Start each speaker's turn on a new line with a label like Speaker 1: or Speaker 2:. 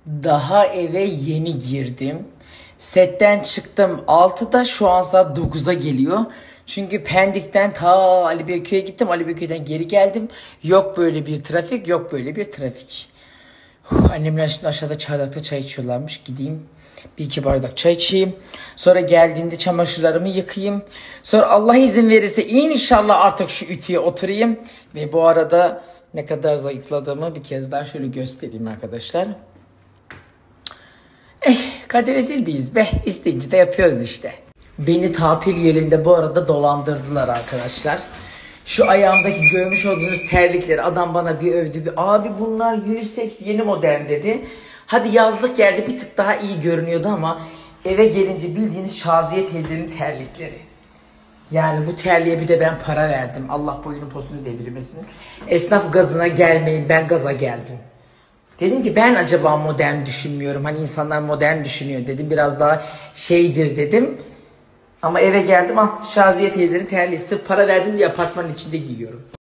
Speaker 1: Daha eve yeni girdim. Setten çıktım 6'da, şu an saat 9'a geliyor. Çünkü Pendik'ten ta Ali Beyköy'e gittim. Ali Beyköy'den geri geldim. Yok böyle bir trafik, yok böyle bir trafik. Annemler şimdi aşağıda çardakta çay içiyorlarmış. Gideyim bir iki bardak çay içeyim. Sonra geldiğimde çamaşırlarımı yıkayayım. Sonra Allah izin verirse inşallah artık şu ütüye oturayım. Ve bu arada ne kadar zayıfladığımı bir kez daha şöyle göstereyim arkadaşlar. Kader ezildiyiz be. İsteyince de yapıyoruz işte. Beni tatil yerinde bu arada dolandırdılar arkadaşlar. Şu ayağımdaki görmüş olduğunuz terlikleri adam bana bir övdü. Abi bunlar unisex yeni modern dedi. Hadi yazlık geldi bir tık daha iyi görünüyordu ama eve gelince bildiğiniz Şaziye teyzenin terlikleri. Yani bu terliğe bir de ben para verdim. Allah boyunu posunu devirmesin. Esnaf gazına gelmeyin, ben gaza geldim. Dedim ki ben acaba modern düşünmüyorum. Hani insanlar modern düşünüyor dedim. Biraz daha şeydir dedim. Ama eve geldim, Şaziye teyzenin terliği, sırf para verdim diye apartmanın içinde giyiyorum.